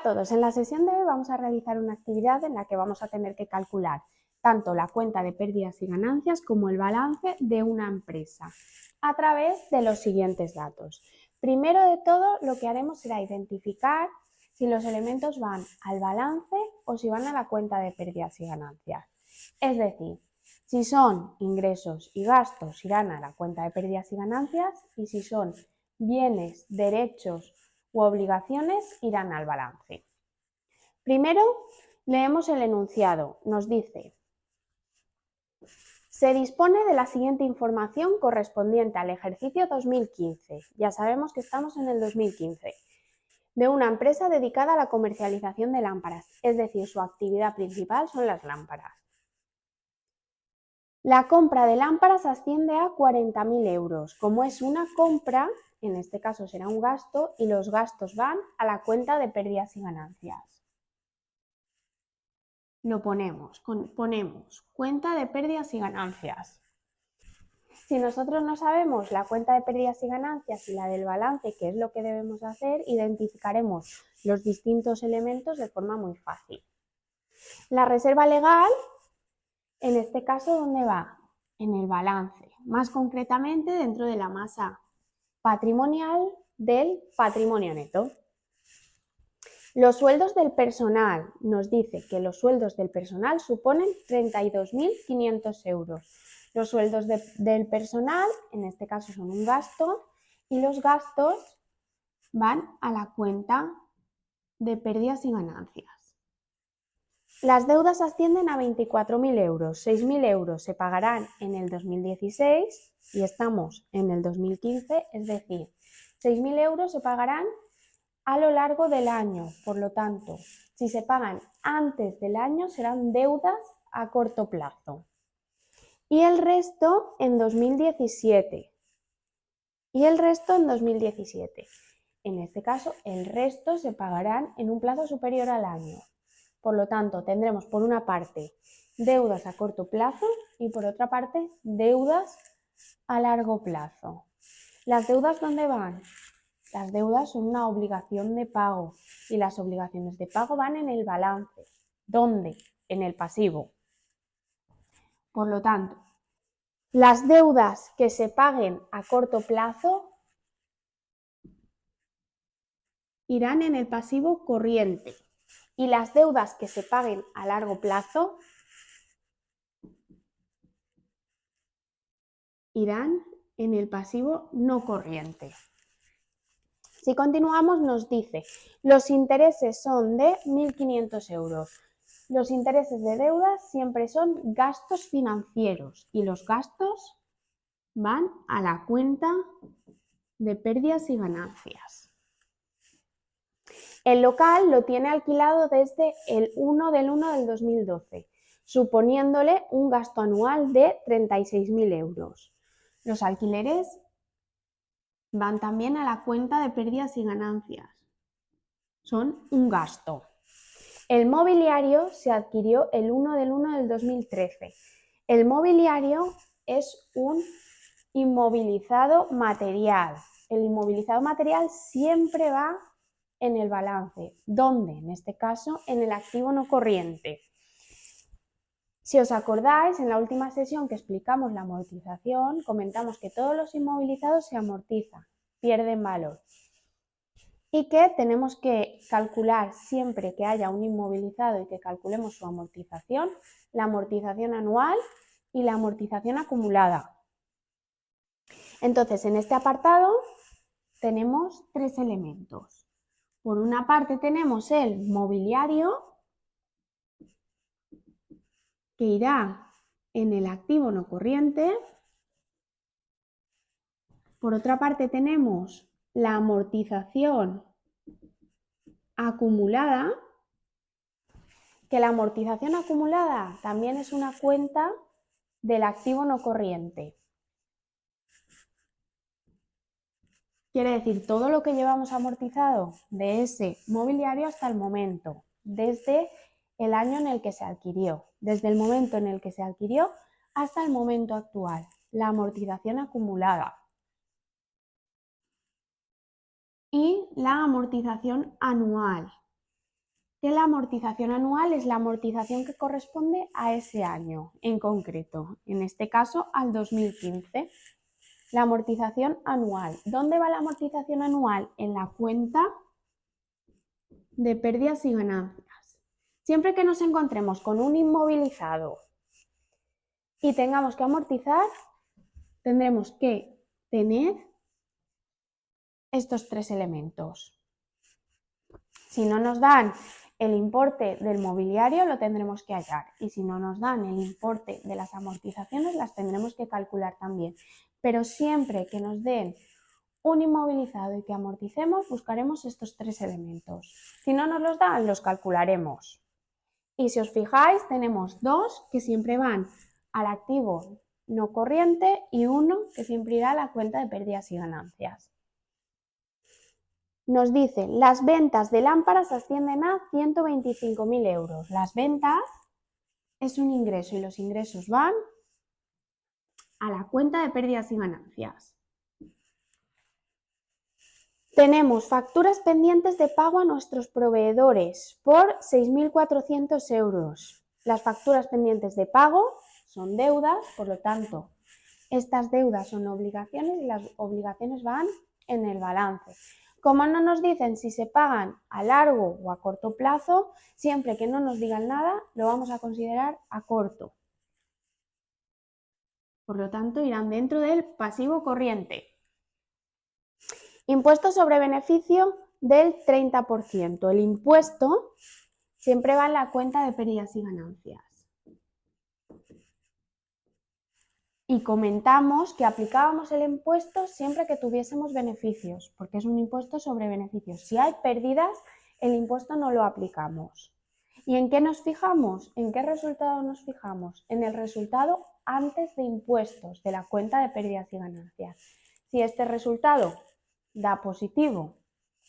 todos, en la sesión de hoy vamos a realizar una actividad en la que vamos a tener que calcular tanto la cuenta de pérdidas y ganancias como el balance de una empresa a través de los siguientes datos. Primero de todo, lo que haremos será identificar si los elementos van al balance o si van a la cuenta de pérdidas y ganancias. Es decir, si son ingresos y gastos irán a la cuenta de pérdidas y ganancias y si son bienes, derechos u obligaciones irán al balance. Primero, leemos el enunciado. Nos dice: se dispone de la siguiente información correspondiente al ejercicio 2015. Ya sabemos que estamos en el 2015. De una empresa dedicada a la comercialización de lámparas, es decir, su actividad principal son las lámparas. La compra de lámparas asciende a 40.000 euros. Como es una compra, en este caso será un gasto y los gastos van a la cuenta de pérdidas y ganancias. Lo ponemos cuenta de pérdidas y ganancias. Si nosotros no sabemos la cuenta de pérdidas y ganancias y la del balance, que es lo que debemos hacer, identificaremos los distintos elementos de forma muy fácil. La reserva legal, en este caso, ¿dónde va? En el balance, más concretamente dentro de la masa patrimonial del patrimonio neto. Los sueldos del personal, nos dice que los sueldos del personal suponen 32.500 euros. Los sueldos del personal, en este caso, son un gasto y los gastos van a la cuenta de pérdidas y ganancias. Las deudas ascienden a 24.000 euros. 6.000 euros se pagarán en el 2016 y estamos en el 2015, es decir, 6.000 euros se pagarán a lo largo del año. Por lo tanto, si se pagan antes del año serán deudas a corto plazo. Y el resto en 2017. En este caso, el resto se pagarán en un plazo superior al año. Por lo tanto, tendremos por una parte deudas a corto plazo y por otra parte deudas a largo plazo. ¿Las deudas dónde van? Las deudas son una obligación de pago y las obligaciones de pago van en el balance. ¿Dónde? En el pasivo. Por lo tanto, las deudas que se paguen a corto plazo irán en el pasivo corriente y las deudas que se paguen a largo plazo irán en el pasivo no corriente. Si continuamos, nos dice, los intereses son de 1.500 euros. Los intereses de deudas siempre son gastos financieros y los gastos van a la cuenta de pérdidas y ganancias. El local lo tiene alquilado desde el 1 del 1 del 2012, suponiéndole un gasto anual de 36.000 euros. Los alquileres van también a la cuenta de pérdidas y ganancias. Son un gasto. El mobiliario se adquirió el 1 del 1 del 2013. El mobiliario es un inmovilizado material. El inmovilizado material siempre va en el balance. ¿Dónde? En este caso, en el activo no corriente. Si os acordáis, en la última sesión que explicamos la amortización, comentamos que todos los inmovilizados se amortizan, pierden valor. Y que tenemos que calcular siempre que haya un inmovilizado y que calculemos su amortización, la amortización anual y la amortización acumulada. Entonces, en este apartado tenemos tres elementos. Por una parte tenemos el mobiliario, que irá en el activo no corriente. Por otra parte tenemos la amortización acumulada, que la amortización acumulada también es una cuenta del activo no corriente. Quiere decir, todo lo que llevamos amortizado de ese mobiliario hasta el momento, desde el año en el que se adquirió, desde el momento en el que se adquirió hasta el momento actual, la amortización acumulada. Y la amortización anual, que la amortización anual es la amortización que corresponde a ese año en concreto, en este caso al 2015. La amortización anual. ¿Dónde va la amortización anual? En la cuenta de pérdidas y ganancias. Siempre que nos encontremos con un inmovilizado y tengamos que amortizar, tendremos que tener estos tres elementos. Si no nos dan el importe del mobiliario, lo tendremos que hallar, y si no nos dan el importe de las amortizaciones, las tendremos que calcular también. Pero siempre que nos den un inmovilizado y que amorticemos, buscaremos estos tres elementos. Si no nos los dan, los calcularemos. Y si os fijáis, tenemos dos que siempre van al activo no corriente y uno que siempre irá a la cuenta de pérdidas y ganancias. Nos dice, las ventas de lámparas ascienden a 125.000 euros. Las ventas es un ingreso y los ingresos van a la cuenta de pérdidas y ganancias. Tenemos facturas pendientes de pago a nuestros proveedores por 6.400 euros. Las facturas pendientes de pago son deudas, por lo tanto, estas deudas son obligaciones y las obligaciones van en el balance. Como no nos dicen si se pagan a largo o a corto plazo, siempre que no nos digan nada, lo vamos a considerar a corto. Por lo tanto, irán dentro del pasivo corriente. Impuesto sobre beneficio del 30%. El impuesto siempre va en la cuenta de pérdidas y ganancias. Y comentamos que aplicábamos el impuesto siempre que tuviésemos beneficios, porque es un impuesto sobre beneficios. Si hay pérdidas, el impuesto no lo aplicamos. ¿Y en qué nos fijamos? ¿En qué resultado nos fijamos? En el resultado antes de impuestos de la cuenta de pérdidas y ganancias. Si este resultado da positivo,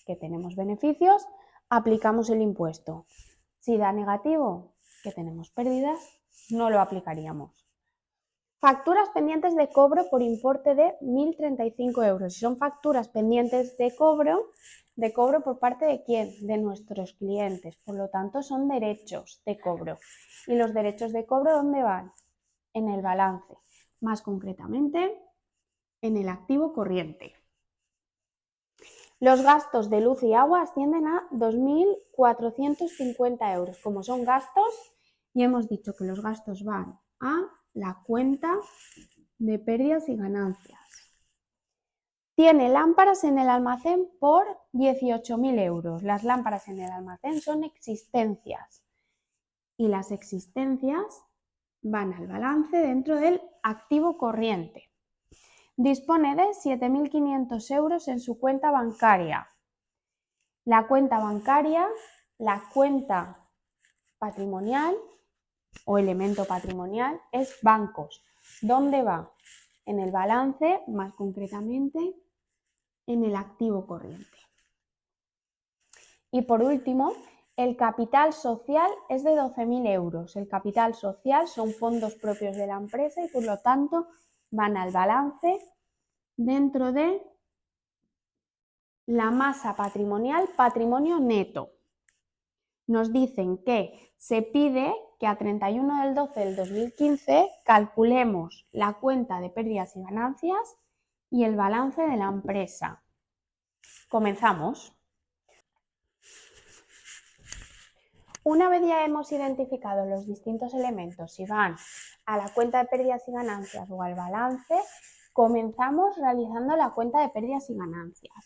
que tenemos beneficios, aplicamos el impuesto. Si da negativo, que tenemos pérdidas, no lo aplicaríamos. Facturas pendientes de cobro por importe de 1.035 euros. Si son facturas pendientes de cobro por parte de ¿quién? De nuestros clientes. Por lo tanto, son derechos de cobro. ¿Y los derechos de cobro dónde van? En el balance. Más concretamente, en el activo corriente. Los gastos de luz y agua ascienden a 2.450 euros. Como son gastos, y hemos dicho que los gastos van a la cuenta de pérdidas y ganancias. Tiene lámparas en el almacén por 18.000 euros. Las lámparas en el almacén son existencias y las existencias van al balance dentro del activo corriente. Dispone de 7.500 euros en su cuenta bancaria. La cuenta bancaria, la cuenta patrimonial o elemento patrimonial es bancos. ¿Dónde va? En el balance, más concretamente, en el activo corriente. Y por último, el capital social es de 12.000 euros. El capital social son fondos propios de la empresa y por lo tanto van al balance dentro de la masa patrimonial, patrimonio neto. Nos dicen que se pide que a 31 del 12 del 2015 calculemos la cuenta de pérdidas y ganancias y el balance de la empresa. Comenzamos. Una vez ya hemos identificado los distintos elementos, si van a la cuenta de pérdidas y ganancias o al balance, comenzamos realizando la cuenta de pérdidas y ganancias.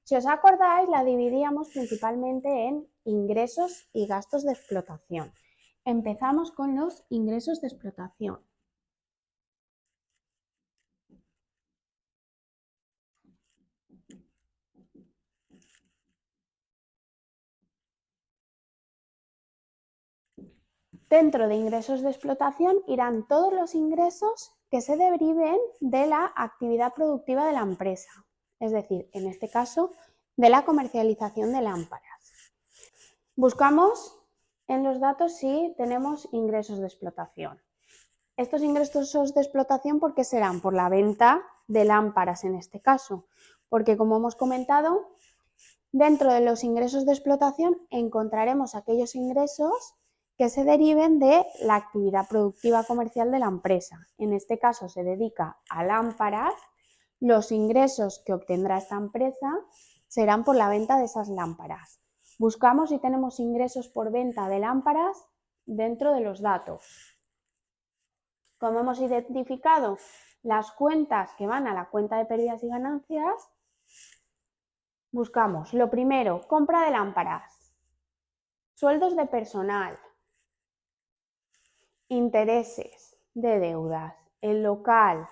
Si os acordáis, la dividíamos principalmente en ingresos y gastos de explotación. Empezamos con los ingresos de explotación. Dentro de ingresos de explotación irán todos los ingresos que se deriven de la actividad productiva de la empresa, es decir, en este caso, de la comercialización de lámparas. Buscamos en los datos si tenemos ingresos de explotación. Estos ingresos de explotación, ¿por qué serán? Por la venta de lámparas en este caso, porque como hemos comentado, Dentro de los ingresos de explotación encontraremos aquellos ingresos que se deriven de la actividad productiva comercial de la empresa. En este caso se dedica a lámparas. Los ingresos que obtendrá esta empresa serán por la venta de esas lámparas. Buscamos si tenemos ingresos por venta de lámparas dentro de los datos. Como hemos identificado las cuentas que van a la cuenta de pérdidas y ganancias, buscamos lo primero, compra de lámparas, sueldos de personal, intereses de deudas, el local.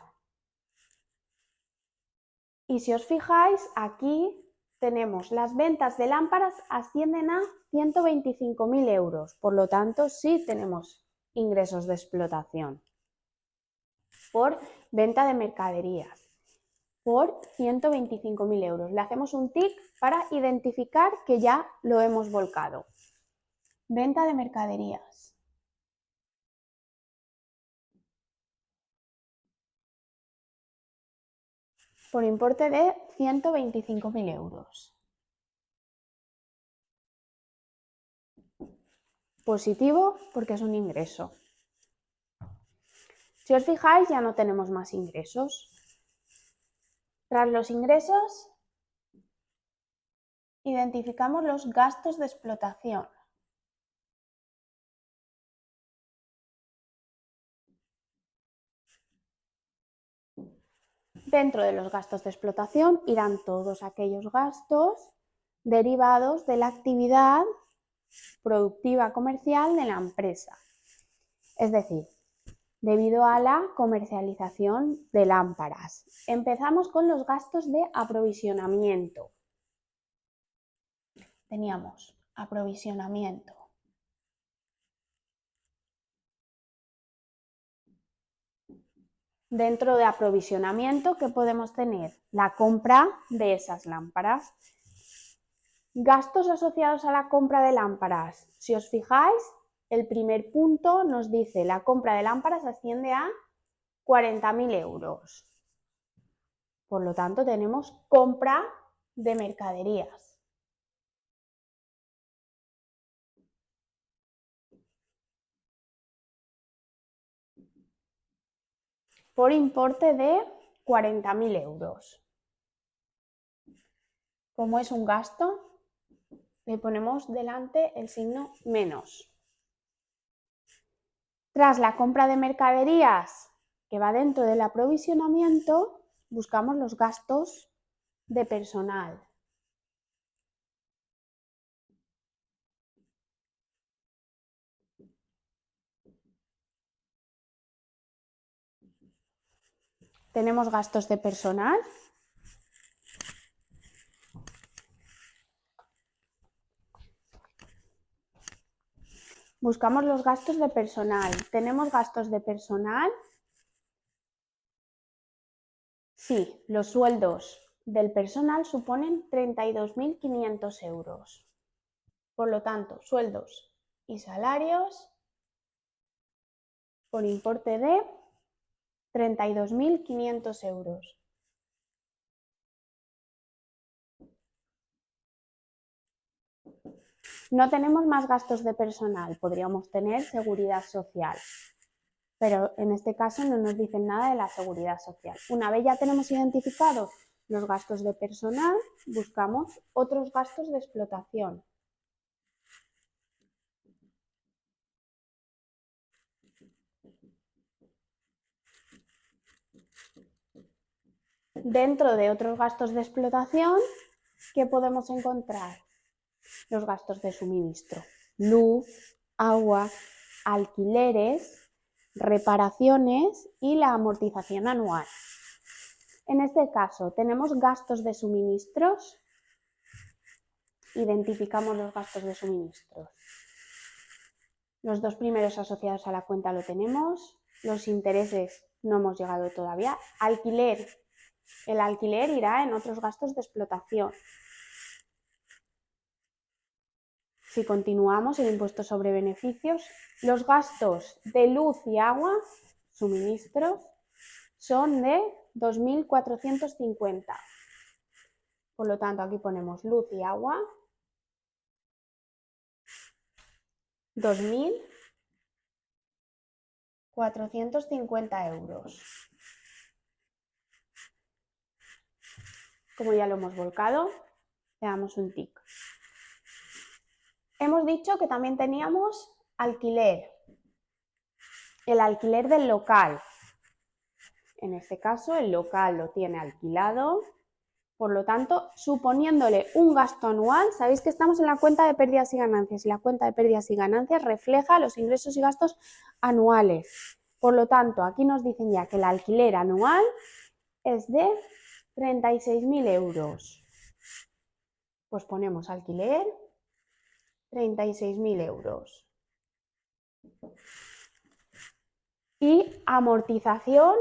Y si os fijáis, aquí tenemos las ventas de lámparas ascienden a 125.000 euros. Por lo tanto, sí tenemos ingresos de explotación por venta de mercaderías por 125.000 euros. Le hacemos un tic para identificar que ya lo hemos volcado. Venta de mercaderías. Por importe de 125.000 euros. Positivo porque es un ingreso. Si os fijáis, ya no tenemos más ingresos. Tras los ingresos, identificamos los gastos de explotación. Dentro de los gastos de explotación irán todos aquellos gastos derivados de la actividad productiva comercial de la empresa. Es decir, debido a la comercialización de lámparas. Empezamos con los gastos de aprovisionamiento. Teníamos aprovisionamiento. Dentro de aprovisionamiento, ¿qué podemos tener? La compra de esas lámparas. Gastos asociados a la compra de lámparas. Si os fijáis, el primer punto nos dice la compra de lámparas asciende a 40.000 euros. Por lo tanto, tenemos compra de mercaderías. Por importe de 40.000 euros. Como es un gasto, le ponemos delante el signo menos. Tras la compra de mercaderías que va dentro del aprovisionamiento, buscamos los gastos de personal. Tenemos gastos de personal. Buscamos los gastos de personal. ¿Tenemos gastos de personal? Sí, los sueldos del personal suponen 32.500 euros. Por lo tanto, sueldos y salarios por importe de 32.500 euros. No tenemos más gastos de personal, podríamos tener seguridad social, pero en este caso no nos dicen nada de la seguridad social. Una vez ya tenemos identificados los gastos de personal, buscamos otros gastos de explotación. Dentro de otros gastos de explotación, ¿qué podemos encontrar? Los gastos de suministro, luz, agua, alquileres, reparaciones y la amortización anual. En este caso, tenemos gastos de suministros. Identificamos los gastos de suministros. Los dos primeros asociados a la cuenta lo tenemos. Los intereses no hemos llegado todavía. Alquiler. El alquiler irá en otros gastos de explotación. Si continuamos, el impuesto sobre beneficios, los gastos de luz y agua, suministros, son de 2.450. Por lo tanto, aquí ponemos luz y agua. 2.450 euros. Como ya lo hemos volcado, le damos un tic. Hemos dicho que también teníamos alquiler, el alquiler del local. En este caso, el local lo tiene alquilado, por lo tanto, suponiéndole un gasto anual, sabéis que estamos en la cuenta de pérdidas y ganancias y la cuenta de pérdidas y ganancias refleja los ingresos y gastos anuales. Por lo tanto, aquí nos dicen ya que el alquiler anual es de 36.000 euros. Pues ponemos alquiler, 36.000 euros. Y amortización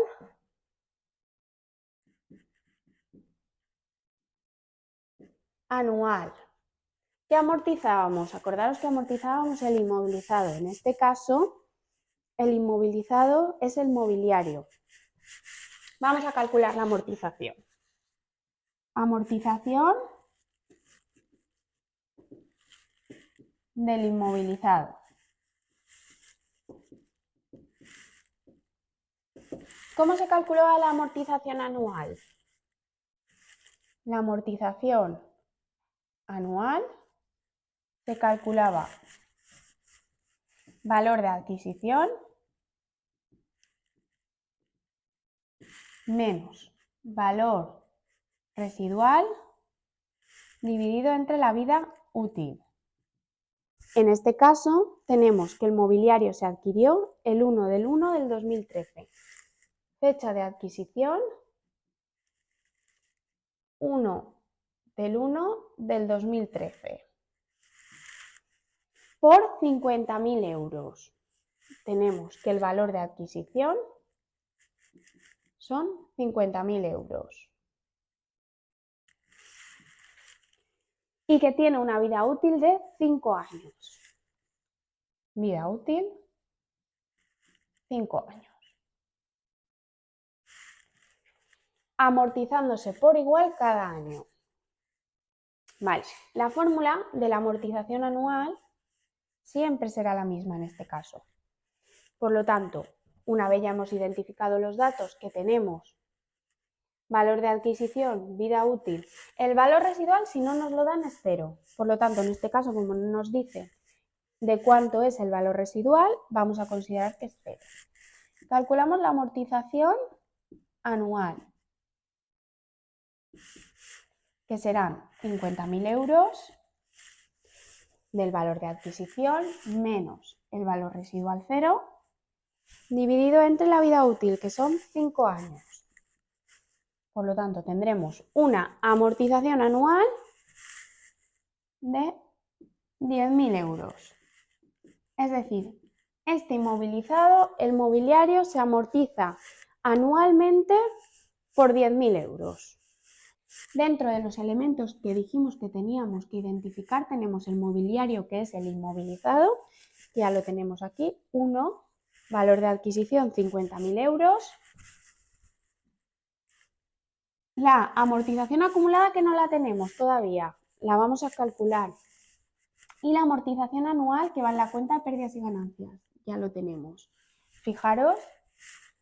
anual. ¿Qué amortizábamos? Acordaros que amortizábamos el inmovilizado. En este caso, el inmovilizado es el mobiliario. Vamos a calcular la amortización. Amortización del inmovilizado. ¿Cómo se calculaba la amortización anual? La amortización anual se calculaba valor de adquisición menos valor residual dividido entre la vida útil. En este caso tenemos que el mobiliario se adquirió el 1 del 1 del 2013. Fecha de adquisición 1 del 1 del 2013. Por 50.000 euros. Tenemos que el valor de adquisición son 50.000 euros. Y que tiene una vida útil de 5 años. Vida útil, 5 años. Amortizándose por igual cada año. Vale, la fórmula de la amortización anual siempre será la misma en este caso. Por lo tanto, una vez ya hemos identificado los datos que tenemos, valor de adquisición, vida útil, el valor residual si no nos lo dan es 0. Por lo tanto, en este caso, como nos dice de cuánto es el valor residual, vamos a considerar que es 0. Calculamos la amortización anual, que serán 50.000 euros del valor de adquisición menos el valor residual 0, dividido entre la vida útil, que son 5 años. Por lo tanto, tendremos una amortización anual de 10.000 euros. Es decir, este inmovilizado, el mobiliario, se amortiza anualmente por 10.000 euros. Dentro de los elementos que dijimos que teníamos que identificar, tenemos el mobiliario, que es el inmovilizado, que ya lo tenemos aquí, 1, valor de adquisición 50.000 euros. La amortización acumulada, que no la tenemos todavía, la vamos a calcular. Y la amortización anual, que va en la cuenta de pérdidas y ganancias, ya lo tenemos. Fijaros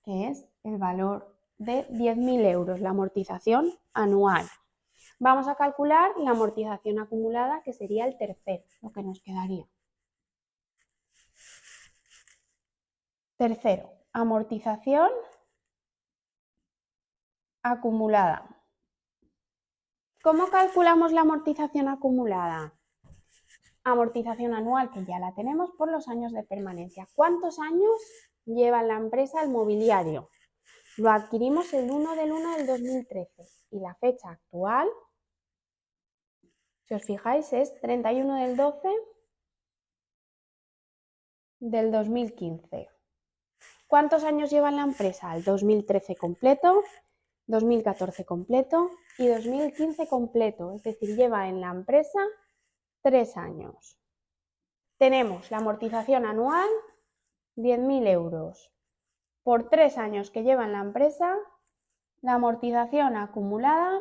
que es el valor de 10.000 euros, la amortización anual. Vamos a calcular la amortización acumulada, que sería el tercero, lo que nos quedaría. Tercero, amortización acumulada. ¿Cómo calculamos la amortización acumulada? Amortización anual, que ya la tenemos, por los años de permanencia. ¿Cuántos años lleva en la empresa el mobiliario? Lo adquirimos el 1 del 1 del 2013 y la fecha actual, si os fijáis, es 31 del 12 del 2015. ¿Cuántos años lleva en la empresa? El 2013 completo, 2014 completo y 2015 completo, es decir, lleva en la empresa 3 años. Tenemos la amortización anual, 10.000 euros. Por 3 años que lleva en la empresa, la amortización acumulada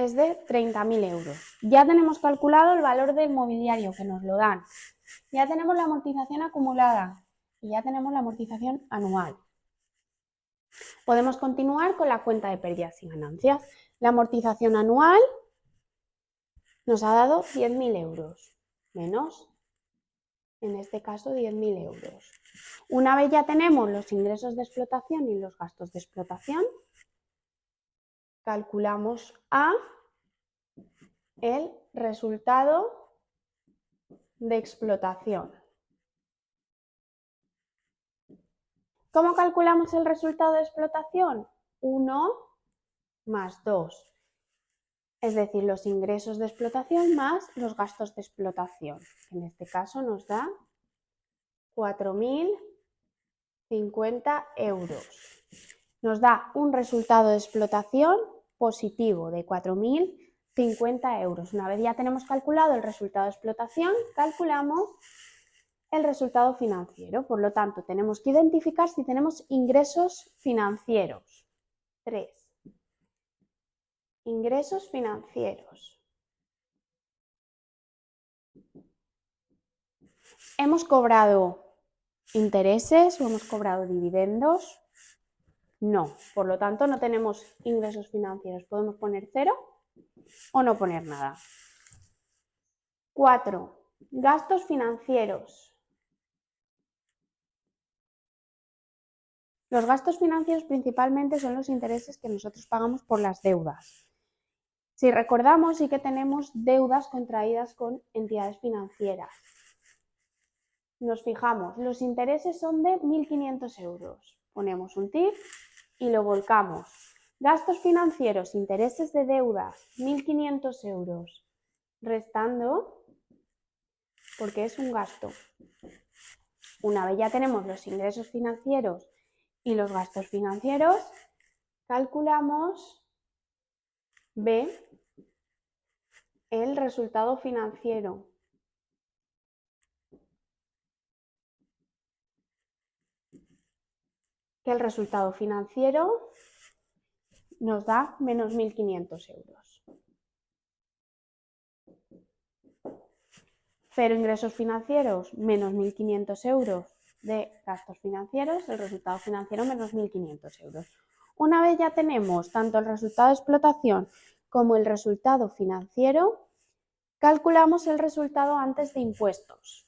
es de 30.000 euros. Ya tenemos calculado el valor del mobiliario que nos lo dan. Ya tenemos la amortización acumulada y ya tenemos la amortización anual. Podemos continuar con la cuenta de pérdidas y ganancias. La amortización anual nos ha dado 10.000 euros, menos, en este caso, 10.000 euros. Una vez ya tenemos los ingresos de explotación y los gastos de explotación, calculamos el resultado de explotación. ¿Cómo calculamos el resultado de explotación? 1 más 2. Es decir, los ingresos de explotación más los gastos de explotación. En este caso nos da 4.050 euros. Nos da un resultado de explotación positivo de 4.050 euros. Una vez ya tenemos calculado el resultado de explotación, calculamos el resultado financiero. Por lo tanto, tenemos que identificar si tenemos ingresos financieros. 3. Ingresos financieros. ¿Hemos cobrado intereses o hemos cobrado dividendos? No, por lo tanto no tenemos ingresos financieros. Podemos poner 0 o no poner nada. 4. Gastos financieros. Los gastos financieros principalmente son los intereses que nosotros pagamos por las deudas. Si recordamos, sí que tenemos deudas contraídas con entidades financieras. Nos fijamos, los intereses son de 1.500 euros. Ponemos un TIC y lo volcamos. Gastos financieros, intereses de deuda, 1.500 euros. Restando, porque es un gasto. Una vez ya tenemos los ingresos financieros y los gastos financieros, calculamos B, el resultado financiero. Que el resultado financiero nos da menos 1.500 euros. 0 ingresos financieros, menos 1.500 euros de gastos financieros, el resultado financiero menos 1.500 euros. Una vez ya tenemos tanto el resultado de explotación como el resultado financiero, calculamos el resultado antes de impuestos.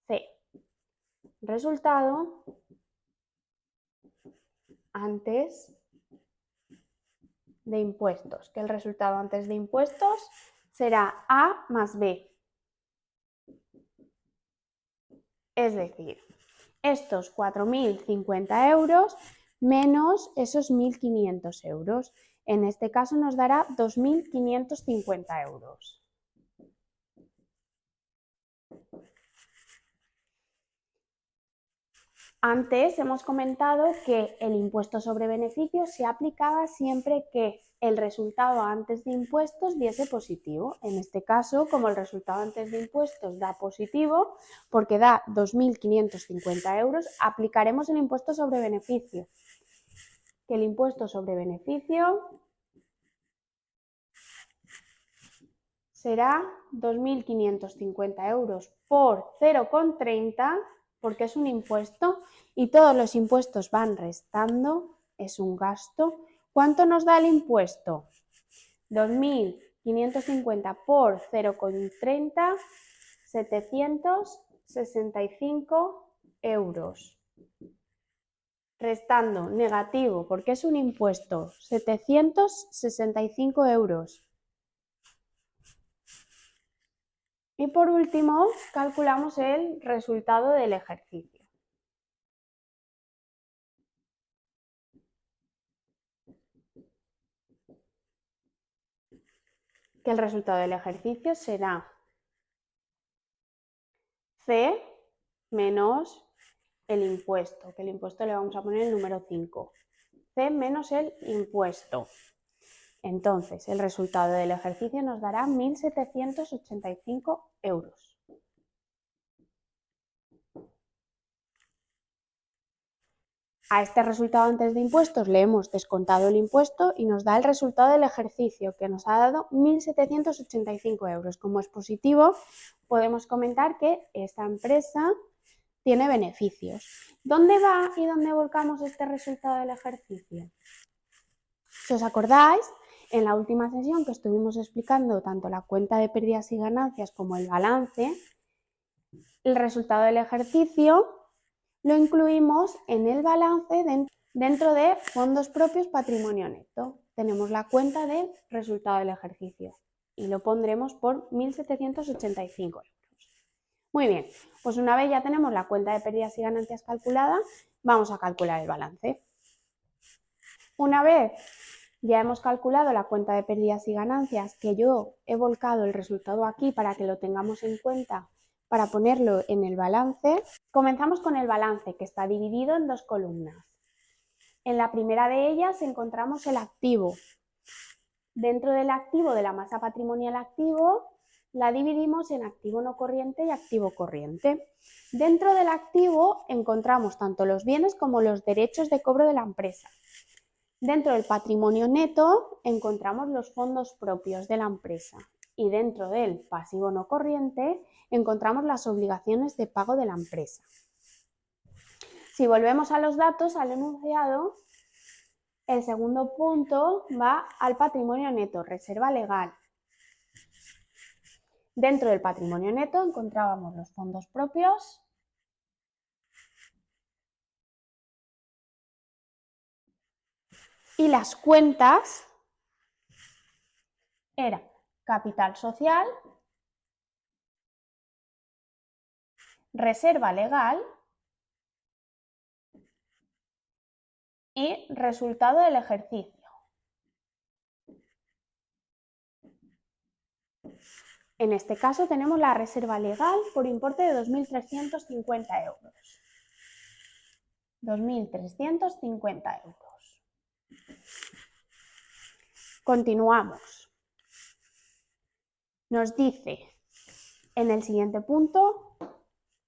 C. Resultado antes de impuestos, que el resultado antes de impuestos será A más B. Es decir, estos 4.050 euros menos esos 1.500 euros. En este caso nos dará 2.550 euros. Antes hemos comentado que el impuesto sobre beneficios se aplicaba siempre que el resultado antes de impuestos diese positivo. En este caso, como el resultado antes de impuestos da positivo, porque da 2.550 euros, aplicaremos el impuesto sobre beneficio. Que el impuesto sobre beneficio será 2.550 euros por 0,30, porque es un impuesto y todos los impuestos van restando, es un gasto. ¿Cuánto nos da el impuesto? 2.550 por 0,30, 765 euros. Restando negativo, porque es un impuesto, 765 euros. Y por último, calculamos el resultado del ejercicio. Que el resultado del ejercicio será C menos el impuesto, que el impuesto le vamos a poner el número 5. C menos el impuesto. Entonces, el resultado del ejercicio nos dará 1.785 euros. A este resultado antes de impuestos le hemos descontado el impuesto y nos da el resultado del ejercicio, que nos ha dado 1.785 euros. Como es positivo, podemos comentar que esta empresa tiene beneficios. ¿Dónde va y dónde volcamos este resultado del ejercicio? Si os acordáis, en la última sesión que estuvimos explicando tanto la cuenta de pérdidas y ganancias como el balance, el resultado del ejercicio lo incluimos en el balance dentro de fondos propios patrimonio neto. Tenemos la cuenta del resultado del ejercicio y lo pondremos por 1.785 euros. Muy bien, pues una vez ya tenemos la cuenta de pérdidas y ganancias calculada, vamos a calcular el balance. Una vez ya hemos calculado la cuenta de pérdidas y ganancias, que yo he volcado el resultado aquí para que lo tengamos en cuenta para ponerlo en el balance, comenzamos con el balance, que está dividido en dos columnas. En la primera de ellas encontramos el activo. Dentro del activo, de la masa patrimonial activo, la dividimos en activo no corriente y activo corriente. Dentro del activo encontramos tanto los bienes como los derechos de cobro de la empresa. Dentro del patrimonio neto encontramos los fondos propios de la empresa y dentro del pasivo no corriente encontramos las obligaciones de pago de la empresa. Si volvemos a los datos, al enunciado, el segundo punto va al patrimonio neto, reserva legal. Dentro del patrimonio neto encontrábamos los fondos propios y las cuentas eran capital social, reserva legal y resultado del ejercicio. En este caso tenemos la reserva legal por importe de 2.350 euros. 2.350 euros. Continuamos. Nos dice en el siguiente punto,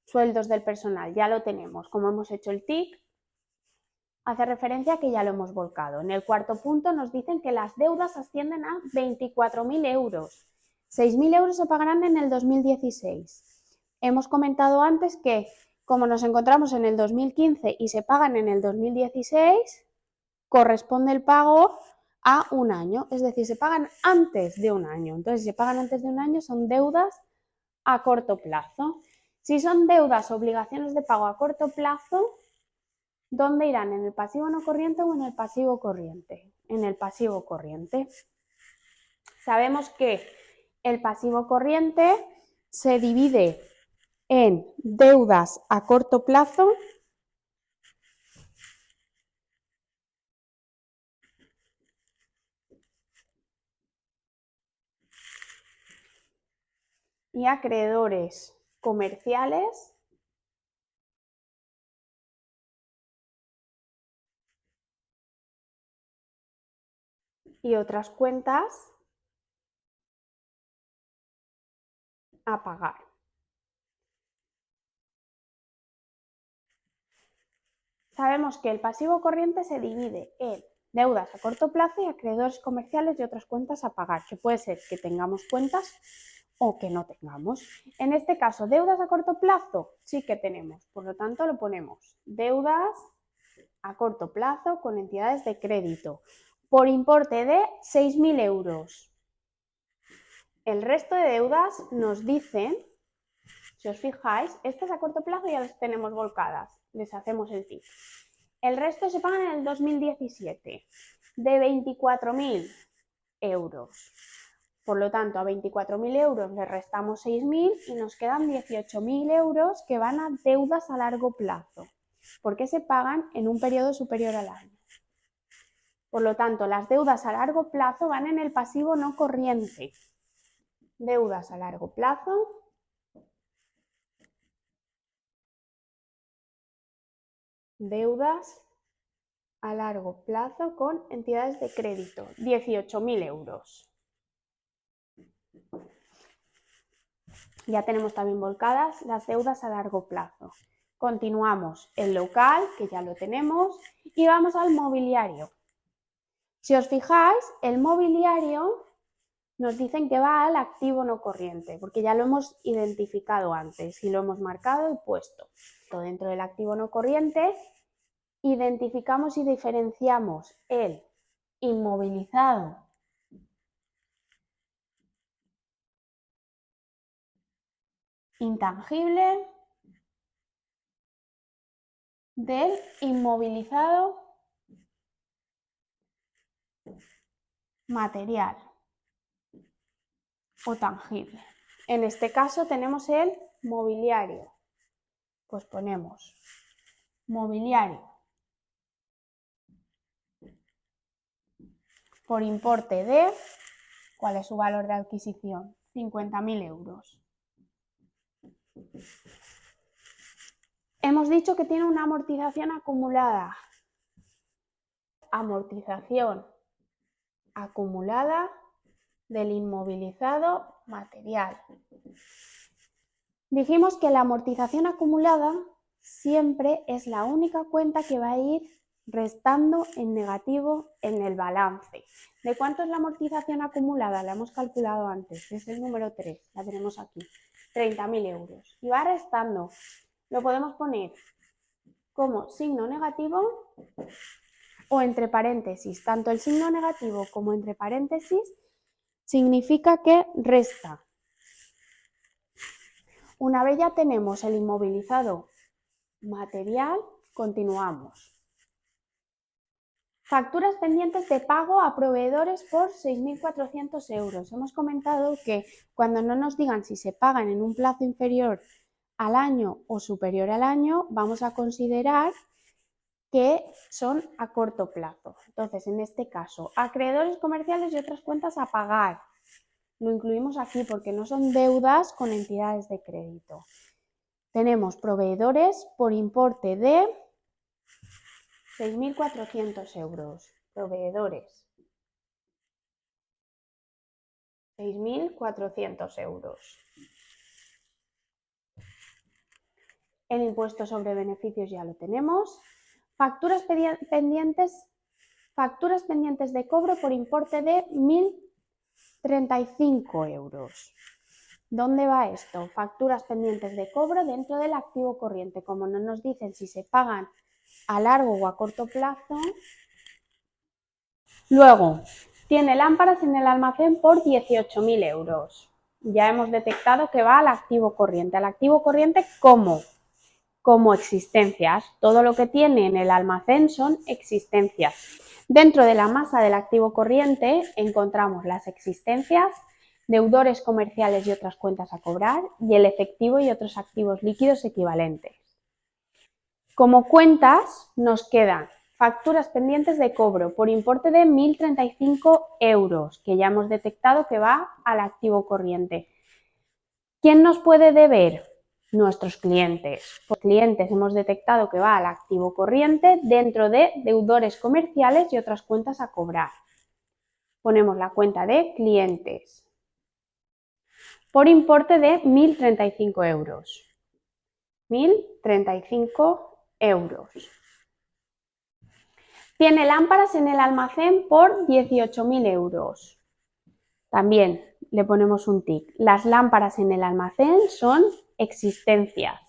sueldos del personal, ya lo tenemos, como hemos hecho el TIC, hace referencia a que ya lo hemos volcado. En el cuarto punto nos dicen que las deudas ascienden a 24.000 euros. 6.000 euros se pagarán en el 2016. Hemos comentado antes que, como nos encontramos en el 2015 y se pagan en el 2016, corresponde el pago a un año, es decir, se pagan antes de un año. Entonces, si se pagan antes de un año, son deudas a corto plazo. Si son deudas o obligaciones de pago a corto plazo, ¿dónde irán? ¿En el pasivo no corriente o en el pasivo corriente? En el pasivo corriente. Sabemos que el pasivo corriente se divide en deudas a corto plazo y acreedores comerciales y otras cuentas a pagar. Sabemos que el pasivo corriente se divide en deudas a corto plazo y acreedores comerciales y otras cuentas a pagar, que puede ser que tengamos cuentas o que no tengamos. En este caso, deudas a corto plazo sí que tenemos, por lo tanto lo ponemos deudas a corto plazo con entidades de crédito por importe de 6.000 euros. El resto de deudas nos dicen, si os fijáis, estas a corto plazo ya las tenemos volcadas, les hacemos el tip. El resto se pagan en el 2017, de 24.000 euros. Por lo tanto, a 24.000 euros le restamos 6.000 y nos quedan 18.000 euros que van a deudas a largo plazo, porque se pagan en un periodo superior al año. Por lo tanto, las deudas a largo plazo van en el pasivo no corriente. Deudas a largo plazo. Deudas a largo plazo con entidades de crédito, 18.000 euros. Ya tenemos también volcadas las deudas a largo plazo. Continuamos el local, que ya lo tenemos, y vamos al mobiliario. Si os fijáis, el mobiliario nos dicen que va al activo no corriente, porque ya lo hemos identificado antes y lo hemos marcado y puesto. Dentro del activo no corriente identificamos y diferenciamos el inmovilizado intangible del inmovilizado material o tangible. En este caso tenemos el mobiliario. Pues ponemos mobiliario por importe de, ¿cuál es su valor de adquisición? 50.000 euros. Hemos dicho que tiene una amortización acumulada. Amortización acumulada del inmovilizado material. Dijimos que la amortización acumulada siempre es la única cuenta que va a ir restando en negativo en el balance. ¿De cuánto es la amortización acumulada? La hemos calculado antes, es el número 3, la tenemos aquí, 30.000 euros. Y va restando, lo podemos poner como signo negativo o entre paréntesis. Tanto el signo negativo como entre paréntesis significa que resta. Una vez ya tenemos el inmovilizado material, continuamos. Facturas pendientes de pago a proveedores por 6.400 euros. Hemos comentado que cuando no nos digan si se pagan en un plazo inferior al año o superior al año, vamos a considerar que son a corto plazo. Entonces, en este caso, acreedores comerciales y otras cuentas a pagar. Lo incluimos aquí porque no son deudas con entidades de crédito. Tenemos proveedores por importe de 6.400 euros. Proveedores. 6.400 euros. El impuesto sobre beneficios ya lo tenemos. Facturas pendientes de cobro por importe de 1.035 euros. ¿Dónde va esto? Facturas pendientes de cobro dentro del activo corriente. Como no nos dicen si se pagan a largo o a corto plazo. Luego, tiene lámparas en el almacén por 18.000 euros. Ya hemos detectado que va al activo corriente. Al activo corriente, ¿cómo? Como existencias. Todo lo que tiene en el almacén son existencias. Dentro de la masa del activo corriente encontramos las existencias, deudores comerciales y otras cuentas a cobrar y el efectivo y otros activos líquidos equivalentes. Como cuentas nos quedan facturas pendientes de cobro por importe de 1.035 euros, que ya hemos detectado que va al activo corriente. ¿Quién nos puede deber? Nuestros clientes. Por clientes hemos detectado que va al activo corriente dentro de deudores comerciales y otras cuentas a cobrar. Ponemos la cuenta de clientes por importe de 1.035 euros. 1.035 euros. Tiene lámparas en el almacén por 18.000 euros. También le ponemos un tic. Las lámparas en el almacén son existencias.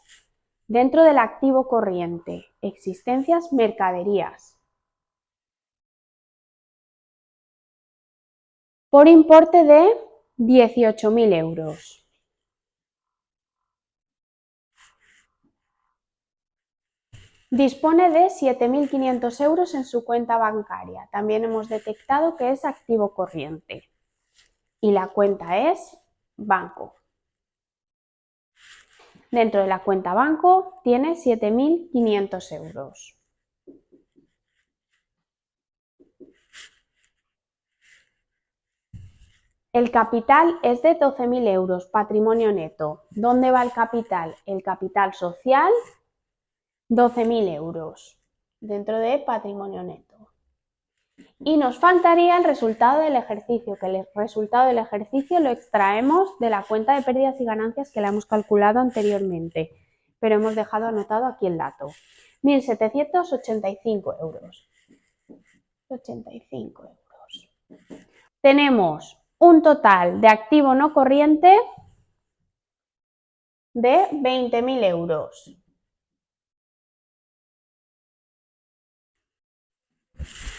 Dentro del activo corriente, existencias, mercaderías. Por importe de 18.000 euros. Dispone de 7.500 euros en su cuenta bancaria. También hemos detectado que es activo corriente. Y la cuenta es banco. Dentro de la cuenta banco tiene 7.500 euros. El capital es de 12.000 euros, patrimonio neto. ¿Dónde va el capital? El capital social, 12.000 euros, dentro de patrimonio neto. Y nos faltaría el resultado del ejercicio, que el resultado del ejercicio lo extraemos de la cuenta de pérdidas y ganancias que la hemos calculado anteriormente. pero hemos dejado anotado aquí el dato. 1.785 euros. 85 euros. Tenemos un total de activo no corriente de 20.000 euros.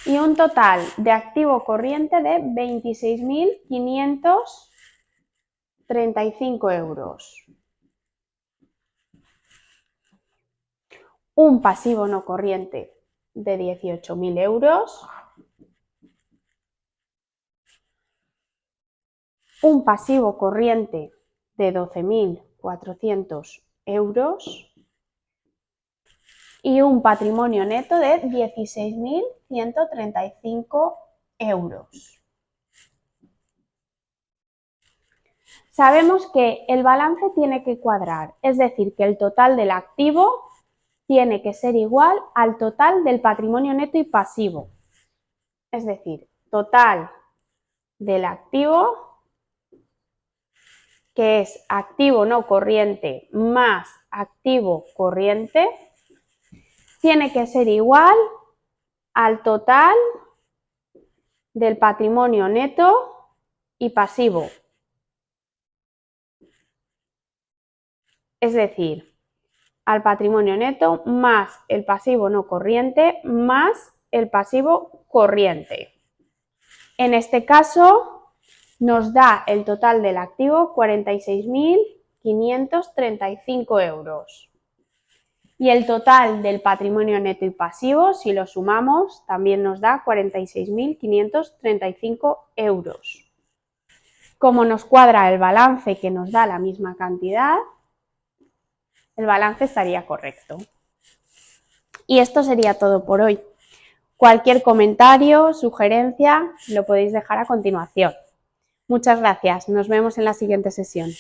Y un total de activo corriente de 26.535 euros. Un pasivo no corriente de 18.000 euros. Un pasivo corriente de 12.400 euros. Y un patrimonio neto de 16.135 euros. Sabemos que el balance tiene que cuadrar, es decir, que el total del activo tiene que ser igual al total del patrimonio neto y pasivo. Es decir, total del activo, que es activo no corriente más activo corriente, tiene que ser igual al total del patrimonio neto y pasivo. Es decir, al patrimonio neto más el pasivo no corriente más el pasivo corriente. En este caso nos da el total del activo 46.535 euros. Y el total del patrimonio neto y pasivo, si lo sumamos, también nos da 46.535 euros. Como nos cuadra el balance que nos da la misma cantidad, el balance estaría correcto. Y esto sería todo por hoy. Cualquier comentario, sugerencia, lo podéis dejar a continuación. Muchas gracias. Nos vemos en la siguiente sesión.